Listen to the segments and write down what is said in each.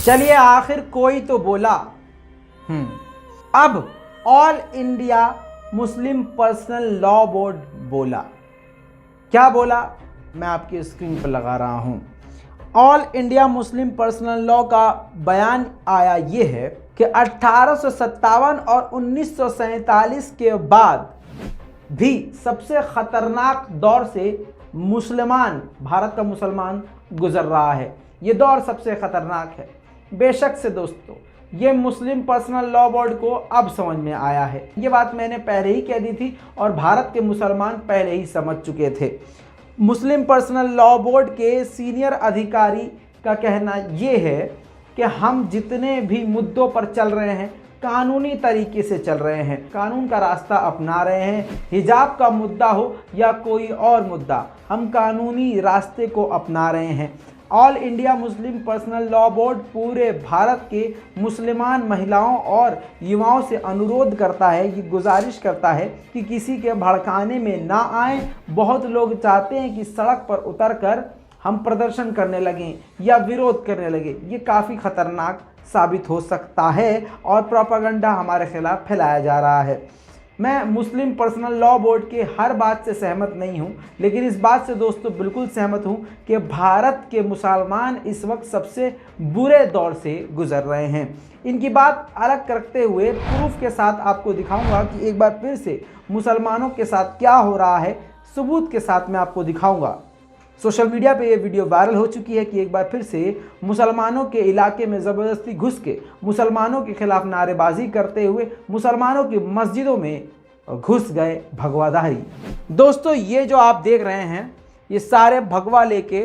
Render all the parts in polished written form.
चलिए आखिर कोई तो बोला। अब all India Muslim personal law board बोला। क्या बोला, मैं आपकी स्क्रीन पर लगा रहा हूं। All India Muslim personal law का बयान आया ये है कि 1857 और 1947 के बाद भी सबसे खतरनाक दौर से भारत का मुसलमान गुजर रहा है। ये दौर सबसे खतरनाक है। बेशक से दोस्तों, ये मुस्लिम पर्सनल लॉ बोर्ड को अब समझ में आया है। ये बात मैंने पहले ही कह दी थी और भारत के मुसलमान पहले ही समझ चुके थे। मुस्लिम पर्सनल लॉ बोर्ड के सीनियर अधिकारी का कहना ये है कि हम जितने भी मुद्दों पर चल रहे हैं कानूनी तरीके से चल रहे हैं, कानून का रास्ता अपना रहे हैं। हिजाब का मुद्दा हो या कोई और मुद्दा, हम कानूनी रास्ते को अपना रहे हैं। All India Muslim personal law board पूरे भारत के मुसलमान महिलाओं और युवाओं से अनुरोध करता है, ये गुजारिश करता है कि किसी के भड़काने में ना आए। बहुत लोग चाहते हैं कि सड़क पर उतरकर हम प्रदर्शन करने लगें या विरोध करने लगे। ये काफ़ी खतरनाक साबित हो सकता है और प्रोपेगेंडा हमारे खिलाफ फैलाया जा रहा है। मैं मुस्लिम पर्सनल लॉ बोर्ड के हर बात से सहमत नहीं हूं, लेकिन इस बात से दोस्तों बिल्कुल सहमत हूं कि भारत के मुसलमान इस वक्त सबसे बुरे दौर से गुजर रहे हैं। इनकी बात अलग करते हुए प्रूफ के साथ आपको दिखाऊंगा कि एक बार फिर से मुसलमानों के साथ क्या हो रहा है, सबूत के साथ मैं आपको दिखाऊंगा। सोशल मीडिया पे ये वीडियो वायरल हो चुकी है कि एक बार फिर से मुसलमानों के इलाके में ज़बरदस्ती घुस के मुसलमानों के खिलाफ नारेबाजी करते हुए मुसलमानों की मस्जिदों में घुस गए भगवाधारी। दोस्तों, ये जो आप देख रहे हैं ये सारे भगवा लेके,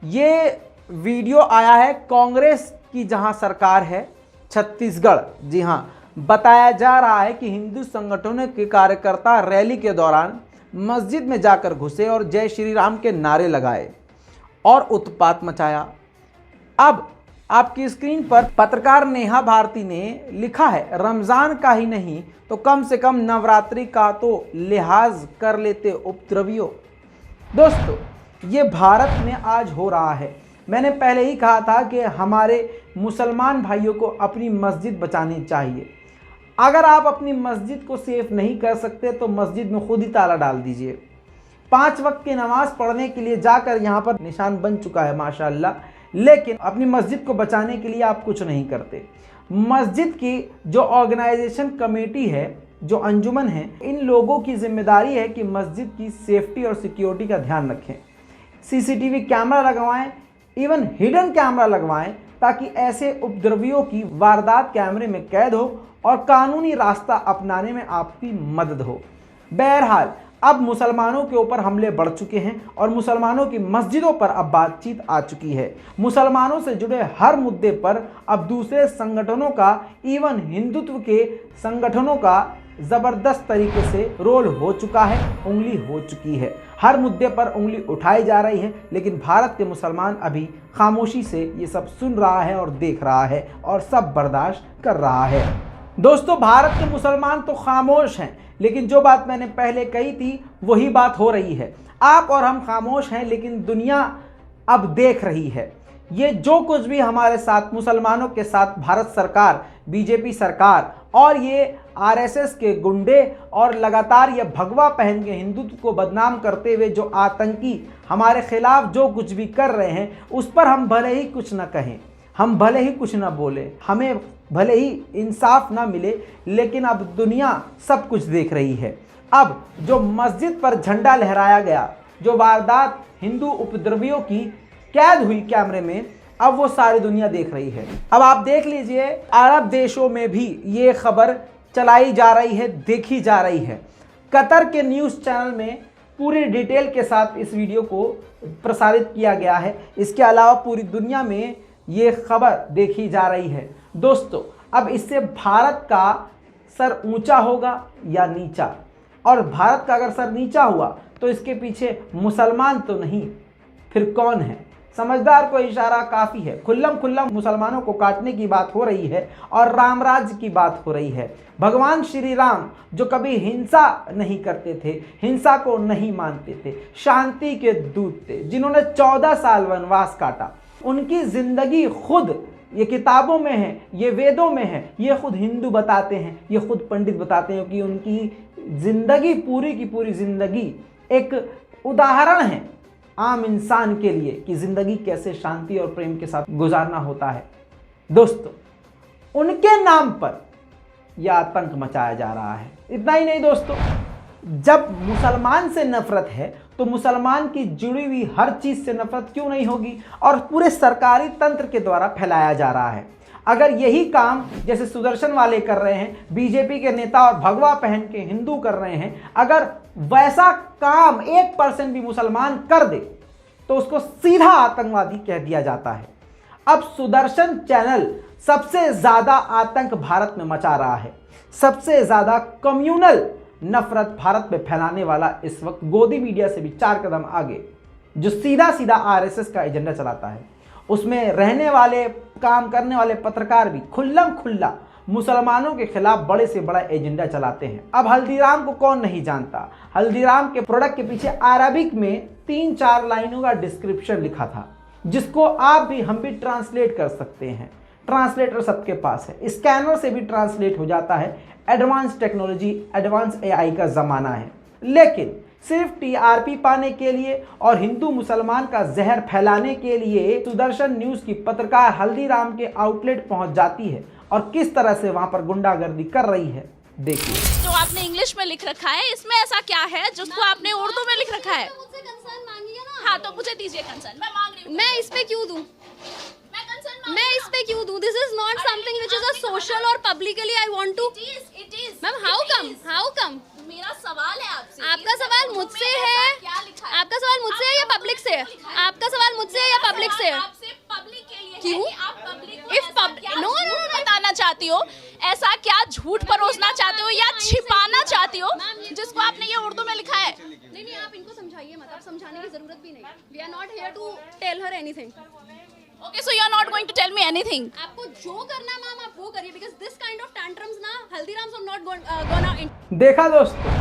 ये वीडियो आया है कांग्रेस की जहां सरकार है छत्तीसगढ़। जी हाँ, बताया जा रहा है कि हिंदू संगठनों के कार्यकर्ता रैली के दौरान मस्जिद में जाकर घुसे और जय श्री राम के नारे लगाए और उत्पात मचाया। अब आपकी स्क्रीन पर पत्रकार नेहा भारती ने लिखा है, रमज़ान का ही नहीं तो कम से कम नवरात्रि का तो लिहाज कर लेते उपद्रवियों। दोस्तों, ये भारत में आज हो रहा है। मैंने पहले ही कहा था कि हमारे मुसलमान भाइयों को अपनी मस्जिद बचानी चाहिए। अगर आप अपनी मस्जिद को सेफ नहीं कर सकते तो मस्जिद में खुद ही ताला डाल दीजिए। 5 वक्त की नमाज पढ़ने के लिए जाकर यहाँ पर निशान बन चुका है माशाल्लाह, लेकिन अपनी मस्जिद को बचाने के लिए आप कुछ नहीं करते। मस्जिद की जो ऑर्गेनाइजेशन कमेटी है, जो अंजुमन है, इन लोगों की जिम्मेदारी है कि मस्जिद की सेफ्टी और सिक्योरिटी का ध्यान रखें। सीसीटीवी कैमरा लगवाएं, इवन हिडन कैमरा लगवाएं, ताकि ऐसे उपद्रवियों की वारदात कैमरे में कैद हो और कानूनी रास्ता अपनाने में आपकी मदद हो। बहरहाल अब मुसलमानों के ऊपर हमले बढ़ चुके हैं और मुसलमानों की मस्जिदों पर अब बातचीत आ चुकी है। मुसलमानों से जुड़े हर मुद्दे पर अब दूसरे संगठनों का, इवन हिंदुत्व के संगठनों का ज़बरदस्त तरीके से रोल हो चुका है, उंगली हो चुकी है। हर मुद्दे पर उंगली उठाई जा रही है, लेकिन भारत के मुसलमान अभी खामोशी से ये सब सुन रहा है और देख रहा है और सब बर्दाश्त कर रहा है। दोस्तों, भारत के मुसलमान तो खामोश हैं, लेकिन जो बात मैंने पहले कही थी वही बात हो रही है। आप और हम खामोश हैं, लेकिन दुनिया अब देख रही है। ये जो कुछ भी हमारे साथ, मुसलमानों के साथ भारत सरकार, बीजेपी सरकार और ये आरएसएस के गुंडे और लगातार ये भगवा पहन के हिंदुत्व को बदनाम करते हुए जो आतंकी हमारे खिलाफ जो कुछ भी कर रहे हैं, उस पर हम भले ही कुछ न कहें, हम भले ही कुछ ना बोले, हमें भले ही इंसाफ ना मिले, लेकिन अब दुनिया सब कुछ देख रही है। अब जो मस्जिद पर झंडा लहराया गया, जो वारदात हिंदू उपद्रवियों की कैद हुई कैमरे में, अब वो सारी दुनिया देख रही है। अब आप देख लीजिए, अरब देशों में भी ये खबर चलाई जा रही है, देखी जा रही है। कतर के न्यूज़ चैनल में पूरी डिटेल के साथ इस वीडियो को प्रसारित किया गया है। इसके अलावा पूरी दुनिया में ये खबर देखी जा रही है। दोस्तों, अब इससे भारत का सर ऊंचा होगा या नीचा, और भारत का अगर सर नीचा हुआ तो इसके पीछे मुसलमान तो नहीं, फिर कौन है? समझदार को इशारा काफ़ी है। खुल्लम खुल्लम मुसलमानों को काटने की बात हो रही है और रामराज्य की बात हो रही है। भगवान श्री राम जो कभी हिंसा नहीं करते थे, हिंसा को नहीं मानते थे, शांति के दूत थे, जिन्होंने 14 साल वनवास काटा, उनकी ज़िंदगी खुद ये किताबों में है, ये वेदों में है, ये खुद हिंदू बताते हैं, ये खुद पंडित बताते हैं कि उनकी जिंदगी पूरी की पूरी जिंदगी एक उदाहरण है आम इंसान के लिए कि जिंदगी कैसे शांति और प्रेम के साथ गुजारना होता है। दोस्तों, उनके नाम पर यह आतंक मचाया जा रहा है। इतना ही नहीं दोस्तों, जब मुसलमान से नफरत है तो मुसलमान की जुड़ी हुई हर चीज से नफरत क्यों नहीं होगी, और पूरे सरकारी तंत्र के द्वारा फैलाया जा रहा है। अगर यही काम जैसे सुदर्शन वाले कर रहे हैं, बीजेपी के नेता और भगवा पहन के हिंदू कर रहे हैं, अगर वैसा काम 1% भी मुसलमान कर दे तो उसको सीधा आतंकवादी कह दिया जाता है। अब सुदर्शन चैनल सबसे ज्यादा आतंक भारत में मचा रहा है, सबसे ज्यादा कम्युनल नफरत भारत में फैलाने वाला इस वक्त गोदी मीडिया से भी 4 कदम आगे, जो सीधा सीधा आरएसएस का एजेंडा चलाता है। उसमें रहने वाले, काम करने वाले पत्रकार भी खुल्लम खुल्ला मुसलमानों के खिलाफ बड़े से बड़ा एजेंडा चलाते हैं। अब हल्दीराम को कौन नहीं जानता। हल्दीराम के प्रोडक्ट के पीछे अरबिक में 3-4 लाइनों का डिस्क्रिप्शन लिखा था, जिसको आप भी, हम भी ट्रांसलेट कर सकते हैं। ट्रांसलेटर सबके पास है, स्कैनर से भी ट्रांसलेट हो जाता है। एडवांस टेक्नोलॉजी, एडवांस एआई का ज़माना है। लेकिन सिर्फ टीआरपी पाने के लिए और हिंदू मुसलमान का जहर फैलाने के लिए सुदर्शन न्यूज़ की पत्रकार हल्दीराम के आउटलेट पहुंच जाती है और किस तरह से वहां पर गुंडागर्दी कर रही है, देखिए। जो आपने इंग्लिश में लिख रखा है, इसमें ऐसा क्या है जिसको आपने उर्दू में लिख रखा है? मुझसे कंसर्न मांगिए ना। हाँ, तो मुझे दीजिए कंसर्न, मैं मांग रही हूँ। मैं इस पे क्यों दूं? मैं इस पे क्यों दूं? This is not something which is a social और publicly I want to. It is ma'am, how come? मेरा सवाल है आपसे। आपका सवाल मुझसे है? क्या लिखा है? आपका सवाल मुझसे है या पब्लिक से? आपका सवाल मुझसे है या पब्लिक से? आपसे पब्लिक के लिए है क्यों? कि आप पब्लिक को If ऐसा pub- क्या no, झूठ बताना चाहती हो, ऐसा क्या झूठ परोसना चाहते हो या छिपाना चाहती हो जिसको आपने ये उर्दू में लिखा है? नहीं, आप इनको समझाइए मत। आप समझाने की जरूरत भी नहीं। We are not here to tell her anything. Okay, so you are not going to tell me anything. आपको जो करना है मैम, आप वो करिए, because this kind of tantrums ना हल्दीराम्स आर नॉट गोना। देखा दोस्तों,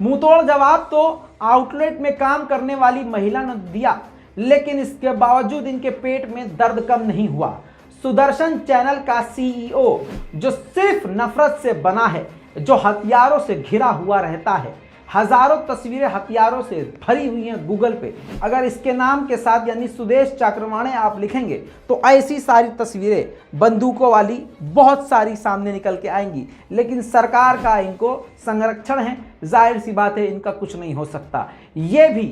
मुंहतोड़ जवाब तो आउटलेट में काम करने वाली महिला ने दिया, लेकिन इसके बावजूद इनके पेट में दर्द कम नहीं हुआ। सुदर्शन चैनल का सीईओ, जो सिर्फ नफरत से बना है, जो हथियारों से घिरा हुआ रहता है, हजारों तस्वीरें हथियारों से भरी हुई हैं गूगल पे। अगर इसके नाम के साथ यानी सुदेश चक्रवाणे आप लिखेंगे तो ऐसी सारी तस्वीरें बंदूकों वाली बहुत सारी सामने निकल के आएंगी। लेकिन सरकार का इनको संरक्षण है, जाहिर सी बात है इनका कुछ नहीं हो सकता। ये भी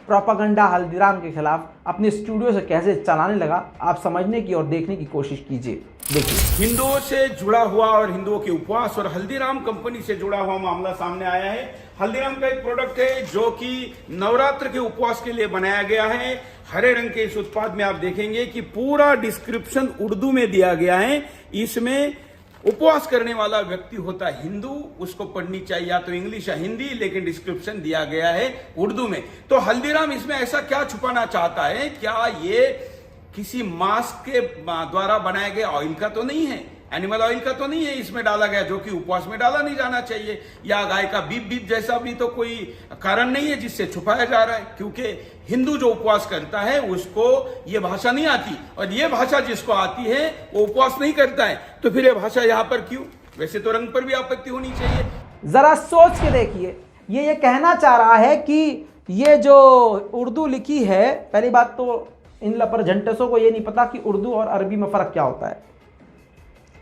प्रोपागंडा हल्दीराम के खिलाफ अपने स्टूडियो से कैसे चलाने लगा, आप समझने की और देखने की कोशिश कीजिए। देखिए, हिंदुओं से जुड़ा हुआ और हिंदुओं के उपवास और हल्दीराम कंपनी से जुड़ा हुआ मामला सामने आया है। हल्दीराम का एक प्रोडक्ट है जो कि नवरात्र के उपवास के लिए बनाया गया है। हरे रंग के इस उत्पाद में आप देखेंगे कि पूरा डिस्क्रिप्शन उर्दू में दिया गया है। इसमें उपवास करने वाला व्यक्ति होता है हिंदू, उसको पढ़नी चाहिए या तो इंग्लिश या हिंदी, लेकिन डिस्क्रिप्शन दिया गया है उर्दू में। तो हल्दीराम इसमें ऐसा क्या छुपाना चाहता है? क्या ये किसी मास्क के द्वारा बनाए गए ऑयल का तो नहीं है, एनिमल ऑयल का तो नहीं है इसमें डाला गया, जो कि उपवास में डाला नहीं जाना चाहिए, या गाय का बीप बीप जैसा भी तो कोई कारण नहीं है जिससे छुपाया जा रहा है। क्योंकि हिंदू जो उपवास करता है उसको ये भाषा नहीं आती, और ये भाषा जिसको आती है वो उपवास नहीं करता है। तो फिर ये भाषा यहाँ पर क्यों? वैसे तो रंग पर भी आपत्ति होनी चाहिए। जरा सोच के देखिए, ये कहना चाह रहा है कि ये जो उर्दू लिखी है, पहली बात तो इन लपरझंटसों को ये नहीं पता कि उर्दू और अरबी में फ़र्क क्या होता है।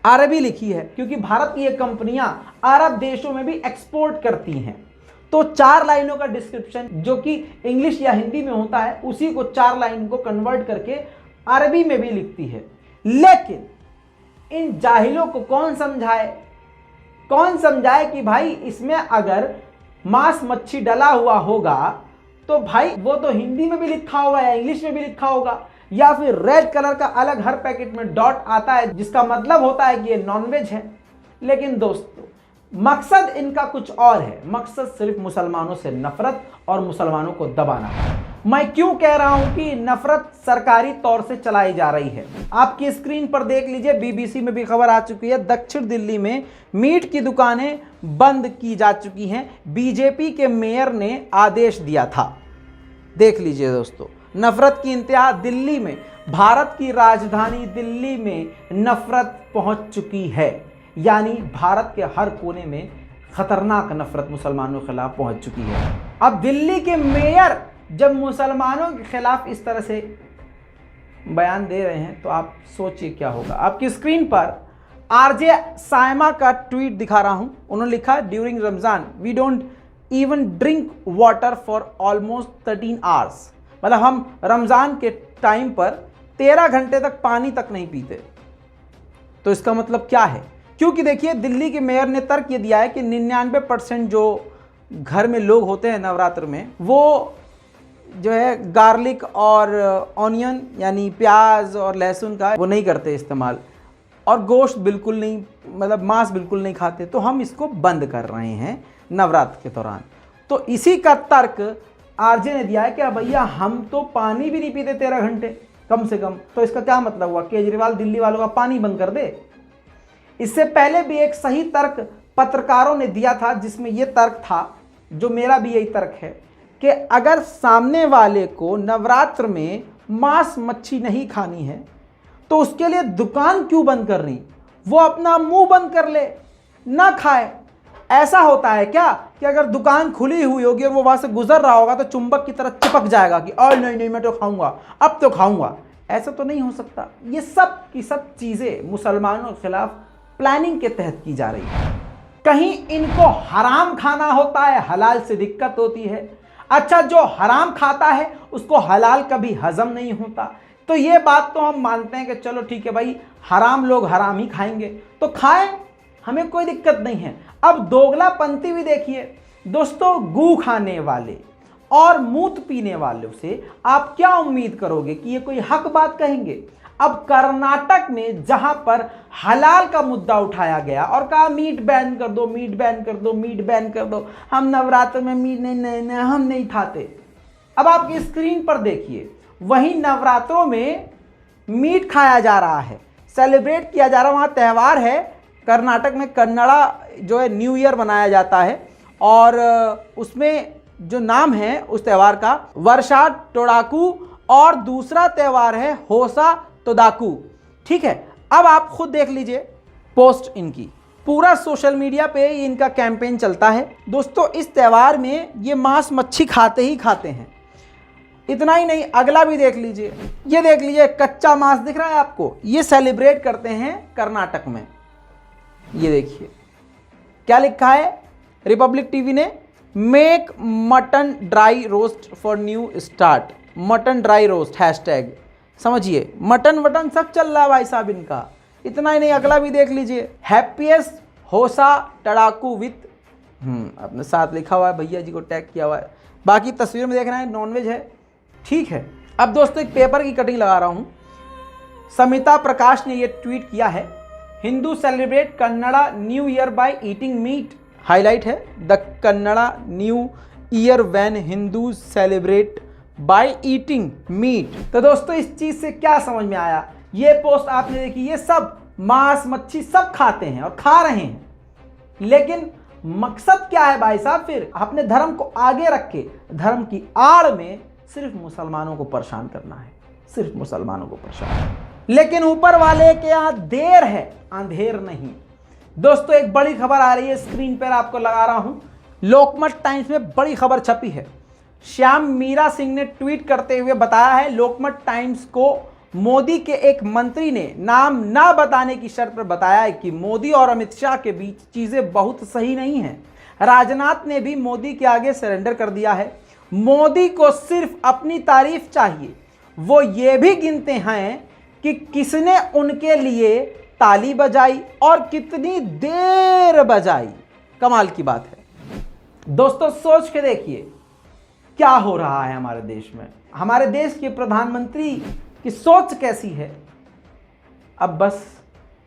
अरबी लिखी है क्योंकि भारत की ये कंपनियां अरब देशों में भी एक्सपोर्ट करती हैं। तो 4 लाइनों का डिस्क्रिप्शन जो कि इंग्लिश या हिंदी में होता है, उसी को 4 लाइन को कन्वर्ट करके अरबी में भी लिखती है। लेकिन इन जाहिलों को कौन समझाए कि भाई इसमें अगर मांस मच्छी डला हुआ होगा तो भाई वो तो हिंदी में भी लिखा होगा या इंग्लिश में भी लिखा होगा, या फिर रेड कलर का अलग हर पैकेट में डॉट आता है जिसका मतलब होता है कि ये नॉनवेज है। लेकिन दोस्तों, मकसद इनका कुछ और है। मकसद सिर्फ मुसलमानों से नफरत और मुसलमानों को दबाना है। मैं क्यों कह रहा हूं कि नफरत सरकारी तौर से चलाई जा रही है? आपकी स्क्रीन पर देख लीजिए, बीबीसी में भी खबर आ चुकी है। दक्षिण दिल्ली में मीट की दुकानें बंद की जा चुकी हैं। बीजेपी के मेयर ने आदेश दिया था। देख लीजिए दोस्तों, नफरत की इंतहा दिल्ली में भारत की राजधानी दिल्ली में नफरत पहुंच चुकी है, यानी भारत के हर कोने में खतरनाक नफरत मुसलमानों के खिलाफ पहुंच चुकी है। अब दिल्ली के मेयर जब मुसलमानों के खिलाफ इस तरह से बयान दे रहे हैं तो आप सोचिए क्या होगा। आपकी स्क्रीन पर आरजे सायमा का ट्वीट दिखा रहा हूं। उन्होंने लिखा, during Ramzan we don't even drink water for almost 13 hours. मतलब हम रमजान के टाइम पर 13 घंटे तक पानी तक नहीं पीते। तो इसका मतलब क्या है? क्योंकि देखिए, दिल्ली के मेयर ने तर्क ये दिया है कि 99% जो घर में लोग होते हैं नवरात्र में, वो जो है गार्लिक और ऑनियन यानी प्याज और लहसुन का वो नहीं करते इस्तेमाल, और गोश्त बिल्कुल नहीं, मतलब मांस बिल्कुल नहीं खाते। तो हम इसको बंद कर रहे हैं नवरात्र के दौरान। तो इसी का तर्क आरजे ने दिया है कि भैया हम तो पानी भी नहीं पीते 13 घंटे कम से कम। तो इसका क्या मतलब हुआ? केजरीवाल दिल्ली वालों का पानी बंद कर दे। इससे पहले भी एक सही तर्क पत्रकारों ने दिया था, जिसमें यह तर्क था, जो मेरा भी यही तर्क है, कि अगर सामने वाले को नवरात्र में मांस मच्छी नहीं खानी है तो उसके लिए दुकान क्यों बंद कर रही? वो अपना मुंह बंद कर ले, ना खाए। ऐसा होता है क्या कि अगर दुकान खुली हुई होगी और वो वहां से गुजर रहा होगा तो चुंबक की तरह चिपक जाएगा कि और नहीं मैं तो खाऊंगा, अब तो खाऊंगा? ऐसा तो नहीं हो सकता। ये सब की सब चीजें मुसलमानों के खिलाफ प्लानिंग के तहत की जा रही है। कहीं इनको हराम खाना होता है, हलाल से दिक्कत होती है। अच्छा, जो हराम खाता है उसको हलाल कभी हजम नहीं होता। तो ये बात तो हम मानते हैं कि चलो ठीक है भाई, हराम लोग हराम ही खाएंगे तो खाएं, हमें कोई दिक्कत नहीं है। अब दोगलापंथी भी देखिए दोस्तों, गू खाने वाले और मूत पीने वालों से आप क्या उम्मीद करोगे कि ये कोई हक बात कहेंगे? अब कर्नाटक में जहां पर हलाल का मुद्दा उठाया गया और कहा मीट बैन कर दो, मीट बैन कर दो, मीट बैन कर दो, हम नवरात्र में मीट नहीं, हम नहीं खाते। अब आपकी स्क्रीन पर देखिए, वहीं नवरात्रों में मीट खाया जा रहा है, सेलिब्रेट किया जा रहा है। वहाँ त्यौहार है कर्नाटक में, कन्नड़ा जो है न्यू ईयर मनाया जाता है, और उसमें जो नाम है उस त्यौहार का वर्षा टोडाकू, और दूसरा त्यौहार है होसा तोदाकू। ठीक है, अब आप खुद देख लीजिए पोस्ट इनकी, पूरा सोशल मीडिया पे इनका कैंपेन चलता है। दोस्तों, इस त्यौहार में ये मांस मच्छी खाते ही खाते हैं। इतना ही नहीं, अगला भी देख लीजिए, ये देख लीजिए, कच्चा मांस दिख रहा है आपको, ये सेलिब्रेट करते हैं कर्नाटक में। ये देखिए क्या लिखा है रिपब्लिक टीवी ने, make mutton dry roast for new start, mutton dry roast hashtag. समझिए, मटन वटन सब चल रहा है भाई साहब इनका। इतना ही नहीं, अगला भी देख लीजिए, हैप्पीएस्ट होसा टड़ाकू विथ अपने साथ लिखा हुआ है, भैया जी को टैग किया हुआ है। बाकी तस्वीर में देख रहे हैं नॉनवेज है। ठीक है, अब दोस्तों एक पेपर की कटिंग लगा रहा हूं। समिता प्रकाश ने यह ट्वीट किया है, Hindu celebrate Kannada new year by eating meat. Highlight है, the Kannada new year when Hindu celebrate by eating meat. तो दोस्तों, इस चीज से क्या समझ में आया? ये पोस्ट आपने देखी, ये सब मांस मच्छी सब खाते हैं और खा रहे हैं, लेकिन मकसद क्या है भाई साहब? फिर अपने धर्म को आगे रख के धर्म की आड़ में सिर्फ मुसलमानों को परेशान करना है, सिर्फ मुसलमानों को परेशान। लेकिन ऊपर वाले के यहाँ देर है, अंधेर नहीं। दोस्तों, एक बड़ी खबर आ रही है, स्क्रीन पर आपको लगा रहा हूं। लोकमत टाइम्स में बड़ी खबर छपी है। श्याम मीरा सिंह ने ट्वीट करते हुए बताया है, लोकमत टाइम्स को मोदी के एक मंत्री ने नाम ना बताने की शर्त पर बताया है कि मोदी और अमित शाह के बीच चीजें बहुत सही नहीं हैं। राजनाथ ने भी मोदी के आगे सरेंडर कर दिया है। मोदी को सिर्फ अपनी तारीफ चाहिए। वो ये भी गिनते हैं कि किसने उनके लिए ताली बजाई और कितनी देर बजाई। कमाल की बात है दोस्तों, सोच के देखिए क्या हो रहा है हमारे देश में। हमारे देश के प्रधानमंत्री की सोच कैसी है? अब बस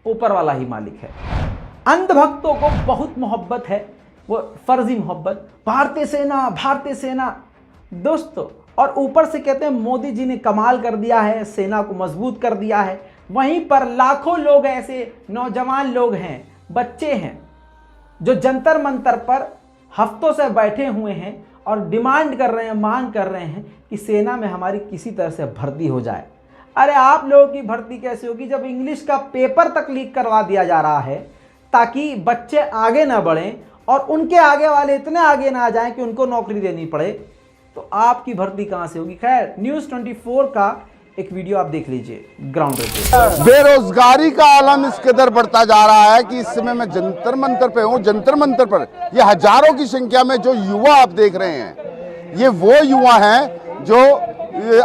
ऊपर वाला ही मालिक है। अंधभक्तों को बहुत मोहब्बत है, वो फर्जी मोहब्बत, भारतीय सेना भारतीय सेना दोस्तों, और ऊपर से कहते हैं मोदी जी ने कमाल कर दिया है, सेना को मजबूत कर दिया है। वहीं पर लाखों लोग ऐसे नौजवान लोग हैं, बच्चे हैं, जो जंतर मंतर पर हफ्तों से बैठे हुए हैं और डिमांड कर रहे हैं, मांग कर रहे हैं कि सेना में हमारी किसी तरह से भर्ती हो जाए। अरे आप लोगों की भर्ती कैसे होगी जब इंग्लिश का पेपर तक लीक करवा दिया जा रहा है ताकि बच्चे आगे ना बढ़ें और उनके आगे वाले इतने आगे ना आ जाएं कि उनको नौकरी देनी पड़े, तो आपकी भर्ती कहां से होगी। खैर न्यूज़ 24 का एक वीडियो आप देख लीजिए ग्राउंड रिपोर्ट। बेरोजगारी का आलम इस कदर बढ़ता जा रहा है कि इस समय मैं जंतर मंतर पे हूँ। जंतर मंतर पर ये हजारों की संख्या में जो युवा आप देख रहे हैं, ये वो युवा हैं जो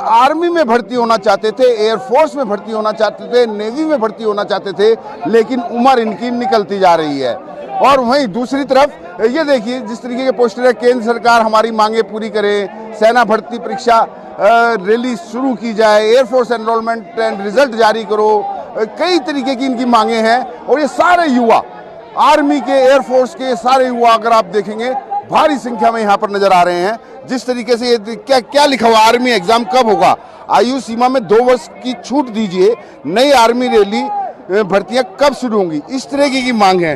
आर्मी में भर्ती होना चाहते थे, एयरफोर्स में भर्ती होना चाहते थे, नेवी में भर्ती होना चाहते थे, लेकिन उम्र इनकी निकलती जा रही है। और वहीं दूसरी तरफ ये देखिए जिस तरीके के पोस्टर है, केंद्र सरकार हमारी मांगे पूरी करे, सेना भर्ती परीक्षा रैली शुरू की जाए, एयरफोर्स एनरोलमेंट एंड रिजल्ट जारी करो, कई तरीके की इनकी मांगे हैं। और ये सारे युवा आर्मी के, एयरफोर्स के सारे युवा अगर आप देखेंगे भारी संख्या में यहाँ पर नजर आ रहे हैं। जिस तरीके से ये क्या लिखा हुआ, आर्मी एग्जाम कब होगा, आयु सीमा में 2 वर्ष की छूट दीजिए, नई आर्मी रैली भर्तियां कब शुरू होंगी, इस तरह की मांग है।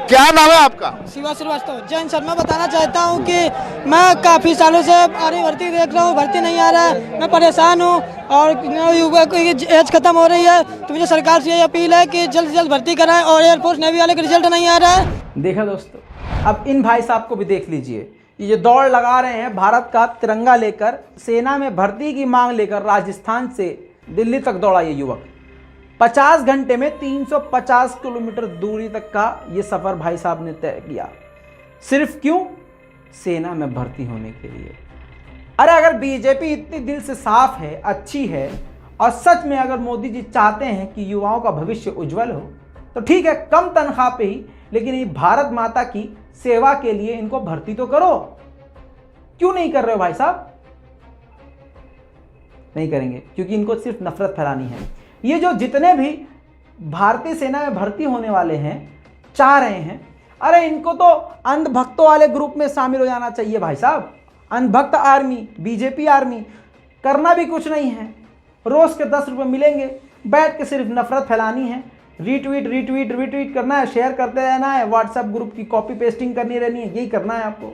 क्या नाम है आपका? शिवा श्रीवास्तव। जैन सर, मैं बताना चाहता हूँ कि मैं काफ़ी सालों से आर्मी भर्ती देख रहा हूँ, भर्ती नहीं आ रहा है, मैं परेशान हूँ और युवा की एज खत्म हो रही है। तो मुझे सरकार से ये अपील है कि जल्द से जल्द भर्ती कराएं और एयरफोर्स नेवी वाले का रिजल्ट नहीं आ रहा है। देखा दोस्तों, अब इन भाई साहब को भी देख लीजिए, ये जो दौड़ लगा रहे हैं भारत का तिरंगा लेकर, सेना में भर्ती की मांग लेकर राजस्थान से दिल्ली तक दौड़ा ये युवक। 50 घंटे में 350 किलोमीटर दूरी तक का ये सफ़र भाई साहब ने तय किया। सिर्फ क्यों? सेना में भर्ती होने के लिए। अरे अगर बीजेपी इतनी दिल से साफ है, अच्छी है और सच में अगर मोदी जी चाहते हैं कि युवाओं का भविष्य उज्जवल हो, तो ठीक है, कम तनख्वाह पे ही, लेकिन ये भारत माता की सेवा के लिए इनको भर्ती तो करो। क्यों नहीं कर रहे हो भाई साहब? नहीं करेंगे क्योंकि इनको सिर्फ नफरत फैलानी है। ये जो जितने भी भारतीय सेना में भर्ती होने वाले हैं, चाह रहे हैं, अरे इनको तो अंधभक्तों वाले ग्रुप में शामिल हो जाना चाहिए भाई साहब। अंधभक्त आर्मी, बीजेपी आर्मी, करना भी कुछ नहीं है, रोज के 10 रुपये मिलेंगे, बैठ के सिर्फ नफरत फैलानी है, रीट्वीट करना है, शेयर करते रहना है, व्हाट्सएप ग्रुप की कॉपी पेस्टिंग करनी रहनी है, यही करना है आपको।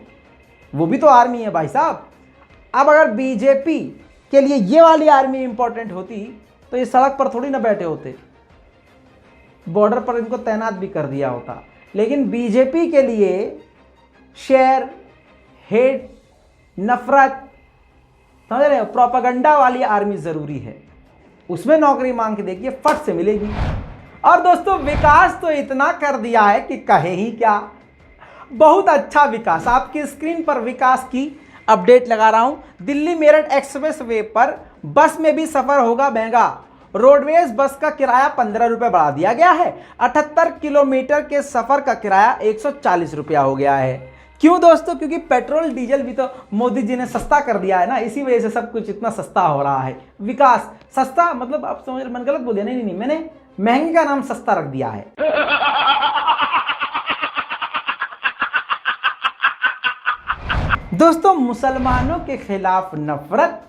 वो भी तो आर्मी है भाई साहब। अब अगर बीजेपी के लिए ये वाली आर्मी इंपॉर्टेंट होती तो ये सड़क पर थोड़ी ना बैठे होते, बॉर्डर पर इनको तैनात भी कर दिया होता। लेकिन बीजेपी के लिए शेयर, हेट, नफरत, समझ रहे हो, प्रोपेगेंडा वाली आर्मी ज़रूरी है। उसमें नौकरी मांग के देखिए, फट से मिलेगी। और दोस्तों विकास तो इतना कर दिया है कि कहे ही क्या, बहुत अच्छा विकास। आपकी स्क्रीन पर विकास की अपडेट लगा रहा हूं। दिल्ली मेरठ एक्सप्रेस वे पर बस में भी सफर होगा महंगा। रोडवेज बस का किराया 15 रुपये बढ़ा दिया गया है। 78 किलोमीटर के सफर का किराया 140 रुपया हो गया है। क्यों दोस्तों? क्योंकि पेट्रोल डीजल भी तो मोदी जी ने सस्ता कर दिया है ना, इसी वजह से सब कुछ इतना सस्ता हो रहा है। विकास सस्ता मतलब आप समझ, मैंने गलत बोल दिया? नहीं, मैंने महंगे का नाम सस्ता रख दिया है। दोस्तों मुसलमानों के खिलाफ नफरत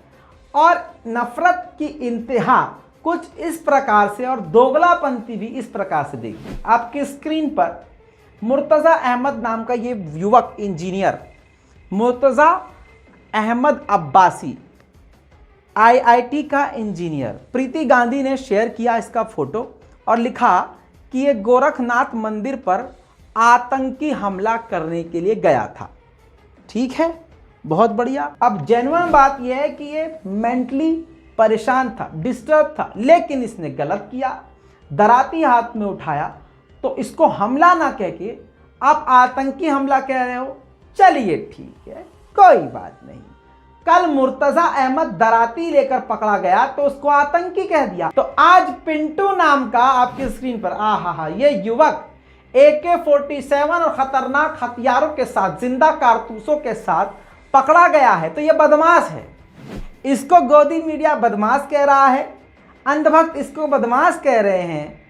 और नफरत की इंतहा कुछ इस प्रकार से और दोगलापंथी भी इस प्रकार से देखिए। आपकी स्क्रीन पर मुर्तज़ा अहमद नाम का ये युवक इंजीनियर, मुर्तज़ा अहमद अब्बासी, आईआईटी का इंजीनियर, प्रीति गांधी ने शेयर किया इसका फोटो और लिखा कि ये गोरखनाथ मंदिर पर आतंकी हमला करने के लिए गया था। ठीक है, बहुत बढ़िया। अब जेन्युइन बात यह है कि ये मेंटली परेशान था, डिस्टर्ब था, लेकिन इसने गलत किया, दराती हाथ में उठाया, तो इसको हमला ना कह के आप आतंकी हमला कह रहे हो। चलिए ठीक है, कोई बात नहीं। कल मुर्तज़ा अहमद दराती लेकर पकड़ा गया तो उसको आतंकी कह दिया। तो आज पिंटू नाम का आपकी स्क्रीन पर ये युवक AK-47 और खतरनाक हथियारों के साथ, जिंदा कारतूसों के साथ पकड़ा गया है। तो ये बदमाश है, इसको गोदी मीडिया बदमाश कह रहा है, अंधभक्त इसको बदमाश कह रहे हैं,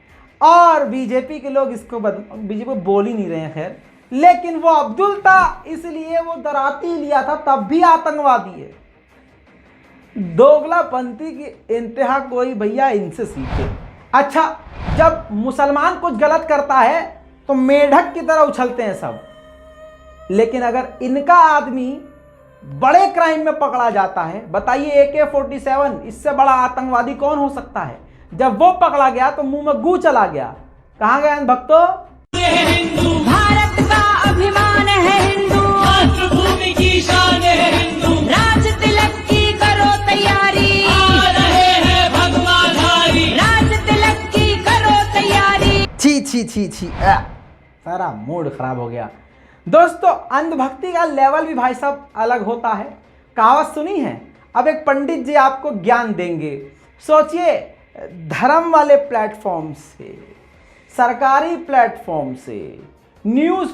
और बीजेपी के लोग इसको बीजेपी को बोल ही नहीं रहे हैं। खैर, लेकिन वो अब्दुल था इसलिए वो दराती लिया था, तब भी आतंकवादी है। दोगलापंथी की इंतहा कोई भैया इनसे सीखे। अच्छा, जब मुसलमान कुछ गलत करता है तो मेढक की तरह उछलते हैं सब, लेकिन अगर इनका आदमी बड़े क्राइम में पकड़ा जाता है। बताइए AK-47 इससे बड़ा आतंकवादी कौन हो सकता है। जब वो पकड़ा गया तो मुंह में गू चला गया। कहां गए भक्तों? भारत का अभिमान है हिंदू, मातृभूमि की शान है हिंदू, राज तिलक की करो तैयारी, आ रहे हैं भगवाधारी, राज तिलक की करो तैयारी। छी छी छी छी, सारा मूड खराब हो गया। दोस्तों, अंधभक्ति का लेवल भी भाई साहब अलग होता है। कहावत सुनी है? अब एक पंडित जी आपको ज्ञान देंगे। सोचिए, धर्म वाले प्लेटफॉर्म से, सरकारी प्लेटफॉर्म से, न्यूज़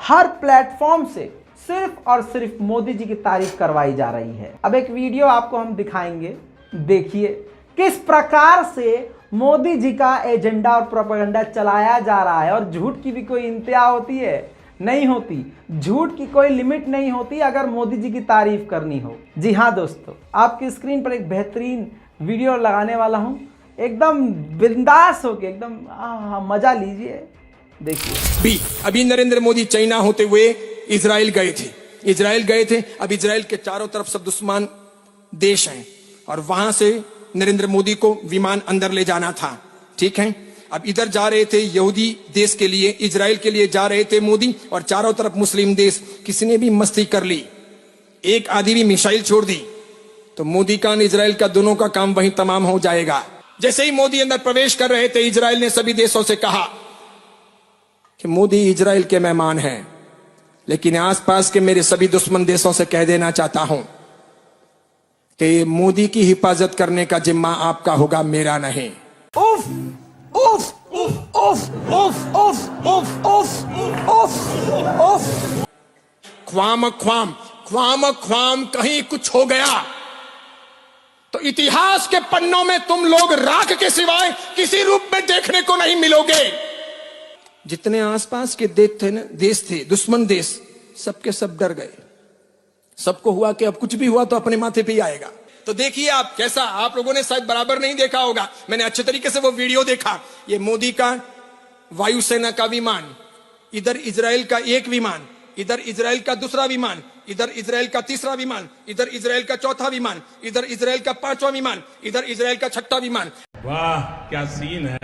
हर प्लेटफॉर्म से सिर्फ और सिर्फ मोदी जी की तारीफ करवाई जा रही है। अब एक वीडियो आपको हम दिखाएंगे, देखिए किस प्रकार से मोदी जी का एजेंडा और प्रोपेगेंडा चलाया जा रहा है। और झूठ की भी कोई इंतहा होती है? नहीं होती। झूठ की कोई लिमिट नहीं होती अगर मोदी जी की तारीफ करनी हो। जी हाँ दोस्तों, आपकी स्क्रीन पर एक बेहतरीन वीडियो लगाने वाला हूं। एकदम बिंदास होके एकदम मजा लीजिए, देखिए। अभी नरेंद्र मोदी चाइना होते हुए इजराइल गए थे। अब इजराइल के चारों तरफ सब दुश्मन देश हैं और वहां से नरेंद्र मोदी को विमान अंदर ले जाना था, ठीक है। अब इधर जा रहे थे यहूदी देश के लिए, इजराइल के लिए जा रहे थे मोदी, और चारों तरफ मुस्लिम देश। किसी ने भी मस्ती कर ली, एक आधी भी मिसाइल छोड़ दी तो मोदी का इजराइल का दोनों का काम वहीं तमाम हो जाएगा। जैसे ही मोदी अंदर प्रवेश कर रहे थे, इजराइल ने सभी देशों से कहा कि मोदी इजराइल के मेहमान हैं, लेकिन आसपास के मेरे सभी दुश्मन देशों से कह देना चाहता हूं कि मोदी की हिफाजत करने का जिम्मा आपका होगा, मेरा नहीं। उफ, उफ, उफ, उफ, उफ, उफ, उफ, उफ, उफ, उफ। ख्वाम ख्वाम ख्वाम ख्वाम कहीं कुछ हो गया तो इतिहास के पन्नों में तुम लोग राख के सिवाय किसी रूप में देखने को नहीं मिलोगे। जितने आसपास के देश थे दुश्मन देश, सबके सब डर गए। सबको हुआ कि अब कुछ भी हुआ तो अपने माथे पे ही आएगा। तो देखिए आप कैसा, आप लोगों ने शायद बराबर नहीं देखा होगा, मैंने अच्छे तरीके से वो वीडियो देखा। ये मोदी का वायुसेना का विमान, इधर इजराइल का एक विमान, इधर इजराइल का दूसरा विमान, इधर इजराइल का तीसरा विमान, इधर इजराइल का चौथा विमान, इधर इजराइल का पांचवा विमान, इधर इजराइल का छठा विमान। वाह क्या सीन है।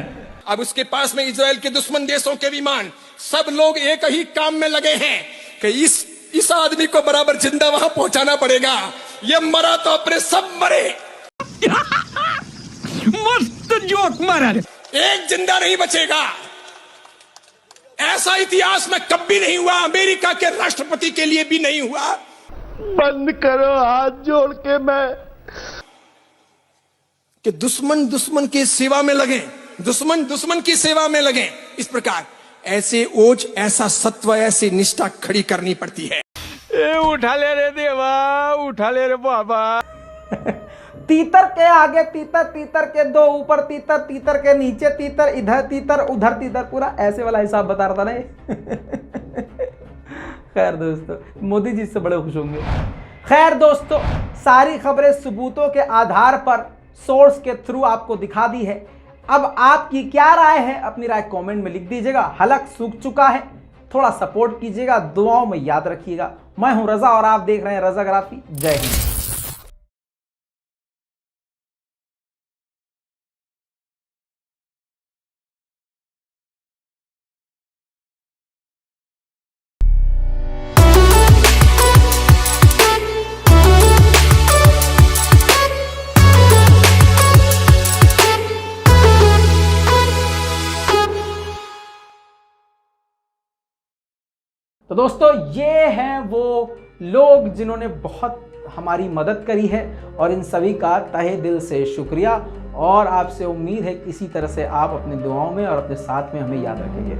अब उसके पास में इजराइल के दुश्मन देशों के विमान। सब लोग एक ही काम में लगे हैं कि इस आदमी को बराबर जिंदा वहां पहुंचाना पड़ेगा। ये मरा तो अपने सब मरे। मस्त जोक मारा, एक जिंदा नहीं बचेगा। ऐसा इतिहास में कभी नहीं हुआ, अमेरिका के राष्ट्रपति के लिए भी नहीं हुआ। बंद करो हाथ जोड़ के, मैं कि दुश्मन की सेवा में लगे, दुश्मन की सेवा में लगे। इस प्रकार ऐसे ओज, ऐसा सत्व, ऐसी निष्ठा खड़ी करनी पड़ती है। उठा ले रे देवा, उठा ले रे बाबा। तीतर के आगे तीतर, तीतर के दो ऊपर तीतर, तीतर के नीचे तीतर, इधर तीतर उधर तीतर, पूरा ऐसे वाला हिसाब बता रहा था ना। खैर दोस्तों, मोदी जी से बड़े खुश होंगे। खैर दोस्तों, सारी खबरें सबूतों के आधार पर सोर्स के थ्रू आपको दिखा दी है। अब आपकी क्या राय है, अपनी राय कमेंट में लिख दीजिएगा। हलक सूख चुका है, थोड़ा सपोर्ट कीजिएगा, दुआओं में याद रखिएगा। मैं हूं रजा और आप देख रहे हैं रजाग्राफी। जय हिंद। तो दोस्तों, ये हैं वो लोग जिन्होंने बहुत हमारी मदद करी है और इन सभी का तहे दिल से शुक्रिया। और आपसे उम्मीद है कि इसी तरह से आप अपनी दुआओं में और अपने साथ में हमें याद रखेंगे।